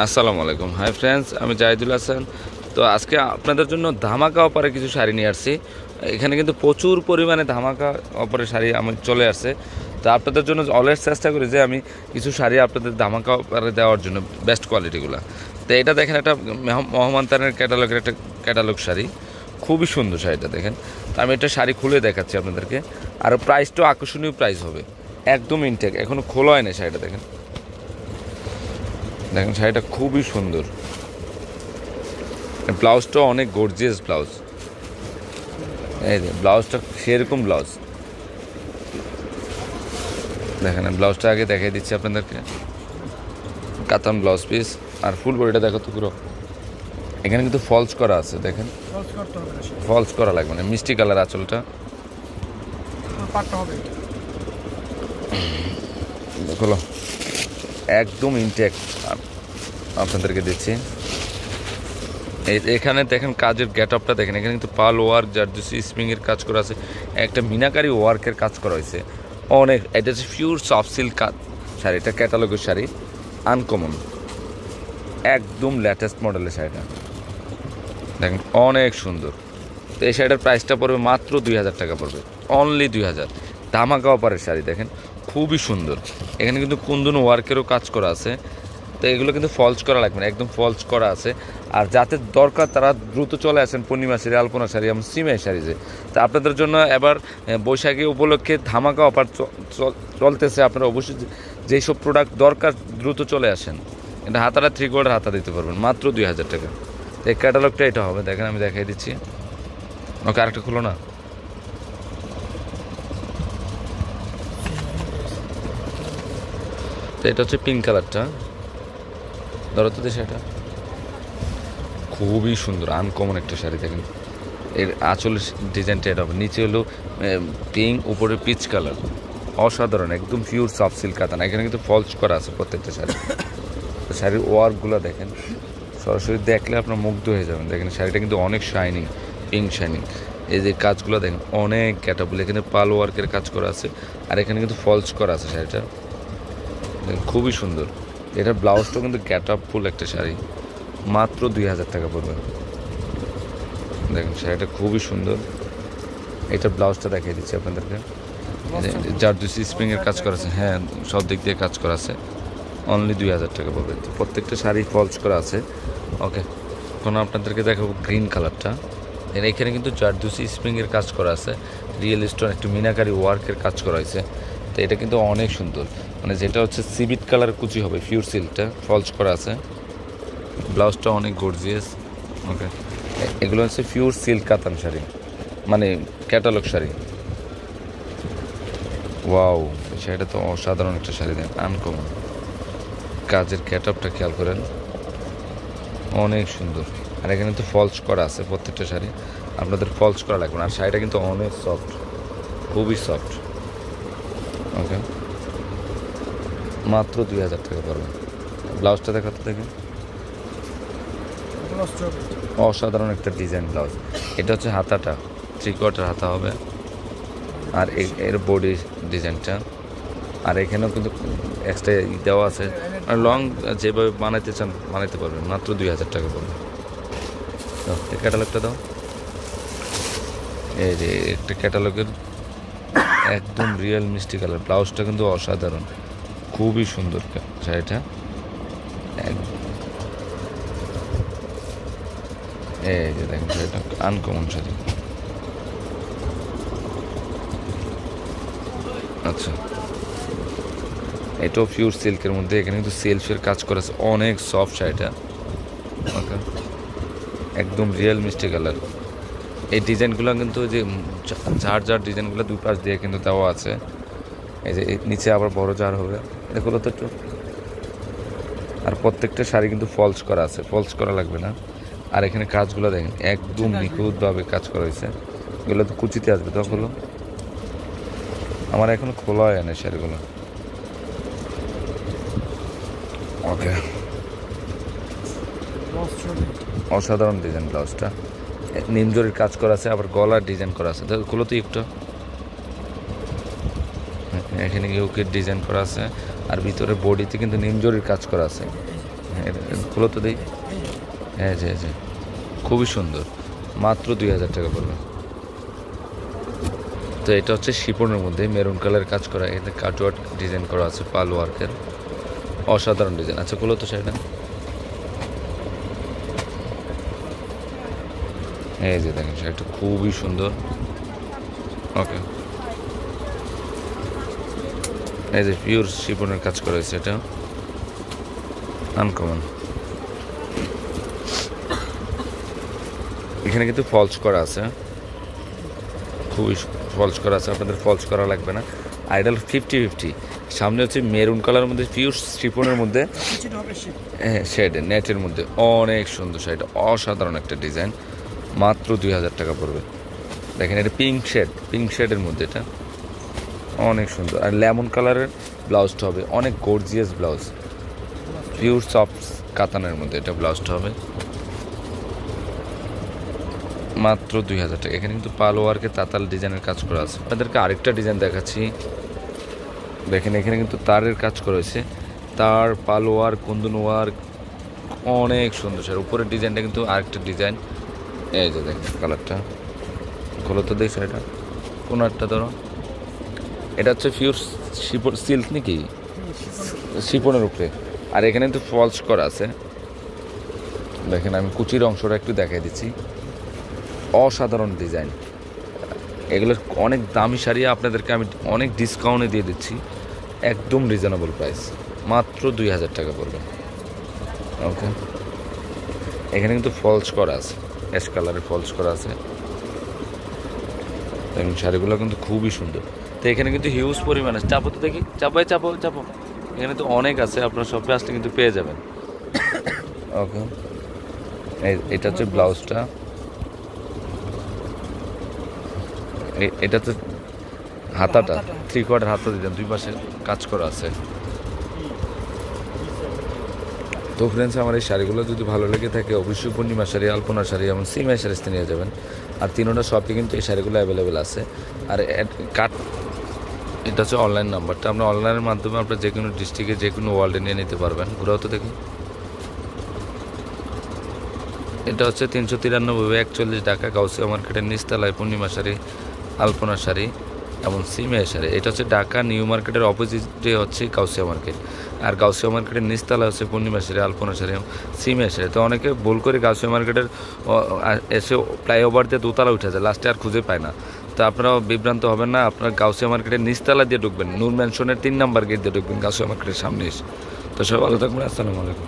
আসসালামু আলাইকুম। Hi friends, আমি জাহিদুল হাসান। তো আজকে আপনাদের জন্য ধামাকা অফারে কিছু শাড়ি নিয়ে আসছি। এখানে কিন্তু প্রচুর পরিমাণে ধামাকা অফারে শাড়ি আমি চলে আসছে। তো আপনাদের জন্য অলওয়েজ চেষ্টা করি যে আমি কিছু শাড়ি আপনাদের ধামাকা অফারে দেওয়ার জন্য বেস্ট কোয়ালিটিগুলো। তো এটা দেখেন, একটা মহমান্তানের ক্যাটালগের একটা ক্যাটালগ শাড়ি, খুবই সুন্দর শাড়িটা দেখেন। তো আমি একটা শাড়ি খুলে দেখাচ্ছি আপনাদেরকে। আর প্রাইসটাও আকর্ষণীয় প্রাইস হবে, একদম ইনটেক, এখনও খোলা হয় না শাড়িটা। দেখেন দেখেন শাড়িটা খুবই সুন্দর। ব্লাউজটাও অনেক গর্জিয়াস ব্লাউজ। এই যে ব্লাউজটা সেরকম ব্লাউজ দেখেন। ব্লাউজটা আগে দেখাই দিচ্ছি আপনাদেরকে। কাতান ব্লাউজ পিস, আর ফুল বডিটা দেখো তো পুরো। এখানে কিন্তু ফলস করা আছে, দেখেন ফলস করা লাগবে না। মিষ্টি কালার আঁচলটা, দেখো একদম ইনটেক আপনাদেরকে দিচ্ছি। এখানে দেখেন কাজের গেট আপটা দেখেন। এখানে কিন্তু পাল ওয়ার্ক, জারদুসি স্প্রিংয়ের কাজ করা আছে, একটা মিনাকারি ওয়ার্কের কাজ করা হয়েছে অনেক। এটা হচ্ছে পিওর সফট সিল্ক কাজ শাড়ি, এটা ক্যাটালগের শাড়ি, আনকমন, একদম লেটেস্ট মডেলের শাড়িটা দেখেন, অনেক সুন্দর। তো এই শাড়িটার প্রাইসটা পড়বে মাত্র 2000 টাকা পড়বে, অনলি 2000। ধামাকা অপারের শাড়ি দেখেন, খুবই সুন্দর। এখানে কিন্তু কুন্দন ওয়ার্কেরও কাজ করা আছে। তো এগুলো কিন্তু ফলস করা লাগবে না, একদম ফলস করা আছে। আর যাদের দরকার তারা দ্রুত চলে আসেন পূর্ণিমা শাড়ি, আলপনা শাড়ি, এবং সিমাই শাড়ি। যে তা আপনাদের জন্য এবার বৈশাখী উপলক্ষে ধামাকা অফার চলতেছে। আপনারা অবশ্যই যেই সব প্রোডাক্ট দরকার দ্রুত চলে আসেন। এটা হাতাটা 3/4 হাতা দিতে পারবেন মাত্র 2000 টাকা। এই ক্যাটালগটা এটা হবে, দেখেন আমি দেখাই দিচ্ছি। ওকে, আরেকটা খুলো না। তো এটা হচ্ছে পিঙ্ক কালারটা, ধরো তো দেশে। এটা খুবই সুন্দর আনকমন একটা শাড়ি দেখেন। এর আঁচলের ডিজাইনটা এটা হবে, নিচে হলো পিঙ্ক, উপরে পিচ কালার, অসাধারণ, একদম পিওর সফট সিল্ক কাতান। এখানে কিন্তু ফলস করা আছে প্রত্যেকটা শাড়ি। শাড়ির ওয়ার্কগুলো দেখেন, সরাসরি দেখলে আপনার মুগ্ধ হয়ে যাবেন। দেখেন শাড়িটা কিন্তু অনেক শাইনিং, পিঙ্ক শাইনিং। এই যে কাজগুলো দেখেন, অনেক ক্যাটাবল। এখানে পাল ওয়ার্কের কাজ করা আছে, আর এখানে কিন্তু ফলস করা আছে শাড়িটা দেখেন, খুবই সুন্দর। এটার ব্লাউজটাও কিন্তু গ্যাটআপ ফুল একটা শাড়ি, মাত্র 2000 টাকা পড়বে। দেখেন শাড়িটা খুবই সুন্দর। এটার ব্লাউজটা দেখিয়ে দিচ্ছি আপনাদেরকে। জারদুসি স্প্রিংয়ের কাজ করা আছে, হ্যাঁ সব দিক দিয়ে কাজ করা আছে, অনলি 2000 টাকা পড়বে। তো প্রত্যেকটা শাড়ি ফলস করা আছে। ওকে, এখন আপনাদেরকে দেখাবো গ্রিন কালারটা। এখানে কিন্তু জারদুসি স্প্রিংয়ের কাজ করা আছে, রিয়েল স্টোন, একটু মিনাকারি ওয়ার্কের কাজ করা হয়েছে। তো এটা কিন্তু অনেক সুন্দর, মানে যেটা হচ্ছে সিবিট কালার কুচি হবে, পিওর সিল্কটা ফলস করা আছে। ব্লাউজটা অনেক গর্জিয়াস। ওকে, এগুলো হচ্ছে পিওর সিল্ক কাতান শাড়ি, মানে ক্যাটালগ শাড়ি। ওয়াও, শাড়িটা তো অসাধারণ একটা শাড়ি, দেন আনকমন। কাজের ক্যাটআপটা খেয়াল করেন, অনেক সুন্দর। আর এখানে তো ফলস করা আছে প্রত্যেকটা শাড়ি, আপনাদের ফলস করা লাগবে না। আর শাড়িটা কিন্তু অনেক সফট, খুবই সফট। ওকে, মাত্র 2000 টাকা পড়বে। ব্লাউজটা দেখাতে দেখেন, অসাধারণ একটা ডিজাইন ব্লাউজ। এটা হচ্ছে হাতাটা 3/4 হাতা হবে, আর এর বডি ডিজাইনটা। আর এখানেও কিন্তু এক্সট্রা দেওয়া আছে, আর লং যেভাবে বানাইতে চান বানাইতে পারবেন, মাত্র 2000 টাকা পড়বে। তো এই ক্যাটালগটা দাও। এই যে একটা ক্যাটালগের একদম রিয়েল মিষ্টি কালার, ব্লাউজটা কিন্তু অসাধারণ, খুবই সুন্দর শাড়িটা। এই যে দেখেন শাড়িটা আনকমন শাড়ি। আচ্ছা, এটাও পিওর সিল্কের মধ্যে। এখানে কিন্তু সেলফের কাজ করা আছে, অনেক সফট শাড়িটা। ওকে, একদম রিয়েল মিষ্টি কালার। এই ডিজাইনগুলো কিন্তু যে ঝাড় ডিজাইনগুলো দুই পাশ দিয়ে কিন্তু দেওয়া আছে। এই যে নিচে আবার বড় ঝাড় হবে, এগুলো তো একটু। আর প্রত্যেকটা শাড়ি কিন্তু ফলস করা আছে, ফলস করা লাগবে না। আর এখানে কাজগুলো দেখেন, একদম নিখুঁতভাবে কাজ করা হয়েছে। এগুলো তো কুচিতে আসবে, তো হলো আমার এখনো খোলা হয় না শাড়িগুলো। ওকে, অসাধারণ ডিজাইন ব্লাউজটা, নিমজরির কাজ করা আছে, আবার গলার ডিজাইন করা আছে। খুলো তো একটু, এখানে ইউকের ডিজাইন করা আছে, আর ভিতরে বডিতে কিন্তু নিমজরির কাজ করা আছে। খুলো তো দিই। হ্যাঁ জি জি, খুবই সুন্দর, মাত্র 2000 টাকা পড়বে। তো এটা হচ্ছে শিপনের মধ্যে মেরুন কালার কাজ করা, এখানে কাটওয়ার্ক ডিজাইন করা আছে পাল ওয়ার্কের, অসাধারণ ডিজাইন। আচ্ছা খুলো তো শাড়িটা। এই যে দেখেন শাড়িটা খুবই সুন্দর। ওকে, এই যে পিওর শিপনের কাজ করা হয়েছে, এটা আনকমন। এখানে কিন্তু ফলস করা আছে, খুবই ফলস করা আছে, আপনাদের ফলস করা লাগবে না। আইডাল 50-50। সামনে হচ্ছে মেরুন কালারের মধ্যে পিওর শিপনের মধ্যে, হ্যাঁ শেড নেটের মধ্যে, অনেক সুন্দর শাড়িটা, অসাধারণ একটা ডিজাইন, মাত্র 2000 টাকা পড়বে। দেখেন এটা পিঙ্ক শেডের মধ্যে, এটা অনেক সুন্দর। আর লেমন কালারের ব্লাউজটা হবে, অনেক গর্জিয়াস ব্লাউজ, পিওর সফট কাতানের মধ্যে এটা ব্লাউজটা হবে, মাত্র 2000 টাকা। এখানে কিন্তু পাল ওয়ার্কে তাতাল ডিজাইনের কাজ করা আছে। আপনাদেরকে আরেকটা ডিজাইন দেখাচ্ছি, দেখেন এখানে কিন্তু তারের কাজ করা হয়েছে, তার পাল ওয়ার্ক, কুন্দন ওয়ার্ক, অনেক সুন্দর। স্যার উপরের ডিজাইনটা কিন্তু আরেকটা ডিজাইন, এই যে দেখেন কালারটা, খোলো তো দেখছো এটা কোন একটা ধরো, এটা হচ্ছে পিওর সিল্ক নাকি, শিপনের উপরে। আর এখানে কিন্তু ফলস করা আছে, দেখেন আমি কুচির অংশটা একটু দেখাই দিচ্ছি, অসাধারণ ডিজাইন। এগুলো অনেক দামি শাড়ি, আপনাদেরকে আমি অনেক ডিসকাউন্টে দিয়ে দিচ্ছি, একদম রিজনেবল প্রাইস, মাত্র 2000 টাকা পড়বে। ওকে, এখানে কিন্তু ফলস করা আছে, অ্যাশ কালারের ফলস করা আছে, এবং শাড়িগুলো কিন্তু খুবই সুন্দর। তো এখানে কিন্তু হিউজ পরিমাণে, চাপো তো দেখি, চাপো, এখানে তো অনেক আছে, আপনার শপে আসলে কিন্তু পেয়ে যাবেন। ওকে, এটা হচ্ছে ব্লাউজটা, এটা হচ্ছে হাতাটা, 3/4 হাতা দিতেন, দুই পাশে কাজ করা আছে। তো ফ্রেন্ডস, আমার এই শাড়িগুলো যদি ভালো লেগে থাকে, অবশ্যই পূর্ণিমা শাড়ি, আলপনা শাড়ি এবং সিমাই শাড়িতে নিয়ে যাবেন। আর তিনোটা শপে কিন্তু এই শাড়িগুলো অ্যাভেলেবেল আছে। আর এটা হচ্ছে অনলাইন নাম্বারটা, আপনার অনলাইনের মাধ্যমে আপনার যে কোনো ডিস্ট্রিক্টে, যে কোনো ওয়ার্ল্ডে নিয়ে নিতে পারবেন। ঘুরাও তো দেখি, এটা হচ্ছে 393-41 ঢাকা গাউসিয়া মার্কেটের নিচতলায় পূর্ণিমা শাড়ি, আলপনা শাড়ি এবং সিমিয়া শাড়ি। এটা হচ্ছে ঢাকা নিউ মার্কেটের অপোজিটে হচ্ছে গাউসিয়া মার্কেট, আর গাউসিয়া মার্কেটের নিচতলা হচ্ছে পূর্ণিমা শাড়ি, আলপনা শাড়ি এবং সিমিয়া শাড়ি। তো অনেকে ভুল করে গাউসিয়া মার্কেটের এসে ফ্লাইওভার দিয়ে দোতলা উঠে যায়, লাস্টে আর খুঁজে পায় না। তো আপনারাও বিভ্রান্ত হবেন না, আপনার গাউসিয়া মার্কেটের নিচতলা দিয়ে ঢুকবেন, নূর ম্যানশনের 3 নাম্বার গেট দিয়ে ঢুকবেন গাউসিয়া মার্কেটের সামনে এসে। তো সবাই ভালো থাকবেন, আসসালামু আলাইকুম।